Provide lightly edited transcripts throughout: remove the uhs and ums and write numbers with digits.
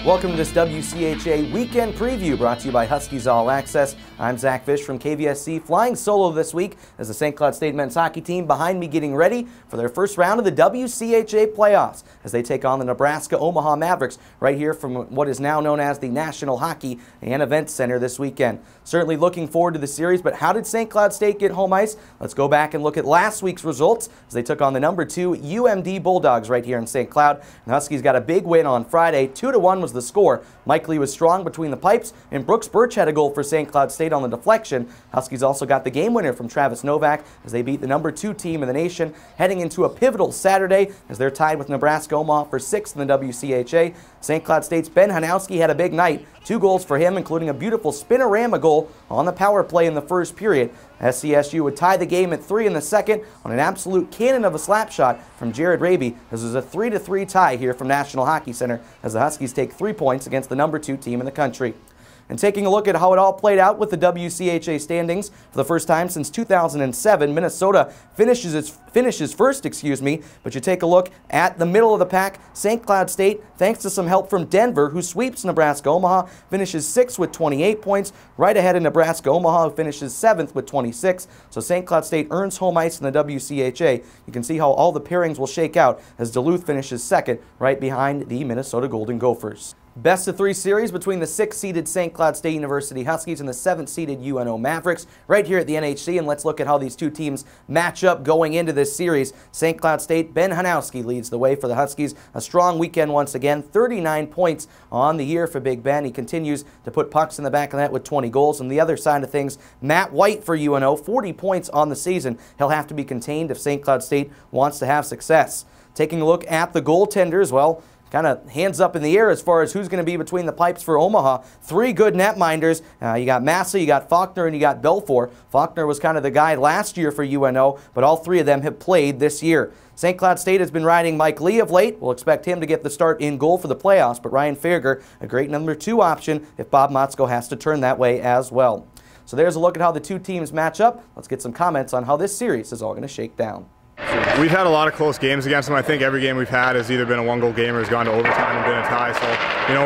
Welcome to this WCHA Weekend Preview brought to you by Huskies All Access. I'm Zack Fisch from KVSC, flying solo this week as the St. Cloud State men's hockey team behind me getting ready for their first round of the WCHA Playoffs as they take on the Nebraska Omaha Mavericks right here from what is now known as the National Hockey and Events Center this weekend. Certainly looking forward to the series, but how did St. Cloud State get home ice? Let's go back and look at last week's results as they took on the number 2 UMD Bulldogs right here in St. Cloud. And Huskies got a big win on Friday. 2-1 was the score. Mike Lee was strong between the pipes, and Brooks Birch had a goal for St. Cloud State on the deflection. Huskies also got the game winner from Travis Novak as they beat the number 2 team in the nation, heading into a pivotal Saturday as they're tied with Nebraska Omaha for 6th in the WCHA. St. Cloud State's Ben Hanowski had a big night. 2 goals for him, including a beautiful spinorama goal on the power play in the first period. SCSU would tie the game at 3 in the second on an absolute cannon of a slap shot from Jared Raby. This is a 3-3 tie here from National Hockey Center as the Huskies take 3 points against the number 2 team in the country. And taking a look at how it all played out with the WCHA standings, for the first time since 2007, Minnesota finishes first, but you take a look at the middle of the pack, St. Cloud State, thanks to some help from Denver, who sweeps Nebraska Omaha, finishes 6th with 28 points, right ahead of Nebraska Omaha, who finishes 7th with 26. So St. Cloud State earns home ice in the WCHA. You can see how all the pairings will shake out as Duluth finishes 2nd, right behind the Minnesota Golden Gophers. Best of 3 series between the 6th-seeded St. Cloud State University Huskies and the 7th-seeded UNO Mavericks right here at the NHC, and let's look at how these two teams match up going into this series. St. Cloud State, Ben Hanowski leads the way for the Huskies. A strong weekend once again, 39 points on the year for Big Ben. He continues to put pucks in the back of the net with 20 goals. On the other side of things, Matt White for UNO, 40 points on the season. He'll have to be contained if St. Cloud State wants to have success. Taking a look at the goaltenders, well, kind of hands up in the air as far as who's going to be between the pipes for Omaha. 3 good netminders. You got Massa, you got Faulkner, and you got Belfour. Faulkner was kind of the guy last year for UNO, but all 3 of them have played this year. St. Cloud State has been riding Mike Lee of late. We'll expect him to get the start in goal for the playoffs, but Ryan Fairger, a great number 2 option if Bob Motzko has to turn that way as well. So there's a look at how the two teams match up. Let's get some comments on how this series is all going to shake down. We've had a lot of close games against them. I think every game we've had has either been a 1-goal game or has gone to overtime and been a tie. So,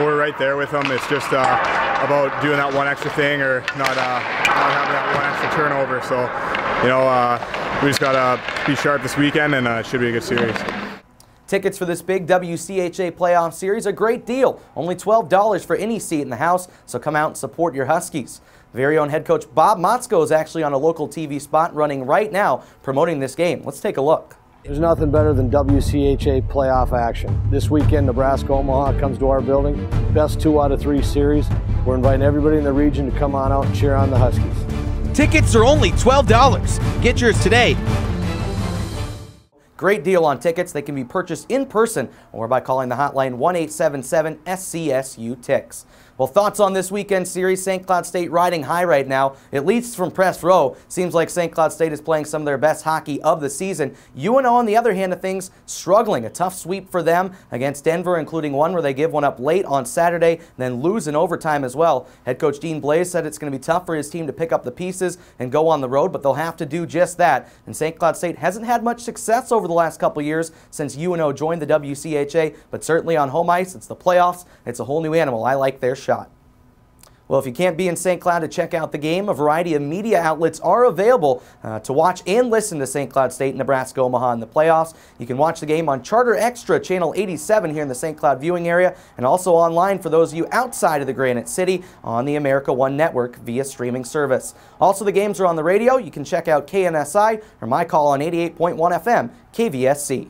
we're right there with them. It's just about doing that one extra thing or not having that one extra turnover. So, we just got to be sharp this weekend, and it should be a good series. Tickets for this big WCHA playoff series, a great deal. Only $12 for any seat in the house, so come out and support your Huskies. Very own head coach Bob Motzko is actually on a local TV spot running right now promoting this game. Let's take a look. There's nothing better than WCHA playoff action. This weekend, Nebraska Omaha comes to our building. Best 2 out of 3 series. We're inviting everybody in the region to come on out and cheer on the Huskies. Tickets are only $12. Get yours today. Great deal on tickets. They can be purchased in person or by calling the hotline 1-877-SCSU-TICKS. Well, thoughts on this weekend series? St. Cloud State riding high right now, at least from press row. Seems like St. Cloud State is playing some of their best hockey of the season. UNO, on the other hand of things, struggling. A tough sweep for them against Denver, including one where they give one up late on Saturday, then lose in overtime as well. Head coach Dean Blaze said it's going to be tough for his team to pick up the pieces and go on the road, but they'll have to do just that. And St. Cloud State hasn't had much success over the last couple years since UNO joined the WCHA, but certainly on home ice, it's the playoffs. It's a whole new animal. I like their shot. Well, if you can't be in St. Cloud to check out the game, a variety of media outlets are available to watch and listen to St. Cloud State and Nebraska Omaha in the playoffs. You can watch the game on Charter Extra, Channel 87 here in the St. Cloud viewing area, and also online for those of you outside of the Granite City on the America One Network via streaming service. Also, the games are on the radio. You can check out KNSI or my call on 88.1 FM, KVSC.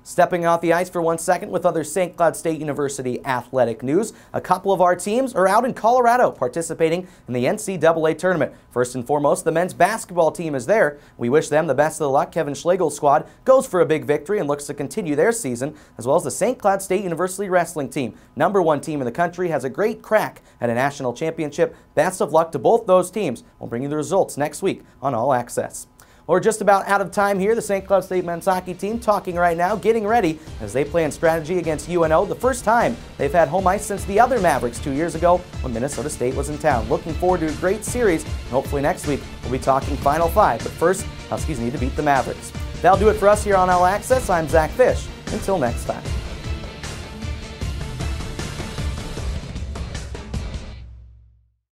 Stepping off the ice for 1 second with other St. Cloud State University athletic news. A couple of our teams are out in Colorado participating in the NCAA tournament. First and foremost, the men's basketball team is there. We wish them the best of the luck. Kevin Schlegel's squad goes for a big victory and looks to continue their season, as well as the St. Cloud State University wrestling team. Number 1 team in the country has a great crack at a national championship. Best of luck to both those teams. We'll bring you the results next week on All Access. We're just about out of time here. The St. Cloud State men's hockey team talking right now, getting ready as they play in strategy against UNO. The first time they've had home ice since the other Mavericks 2 years ago when Minnesota State was in town. Looking forward to a great series, and hopefully next week we'll be talking Final 5. But first, Huskies need to beat the Mavericks. That'll do it for us here on All Access. I'm Zack Fisch. Until next time.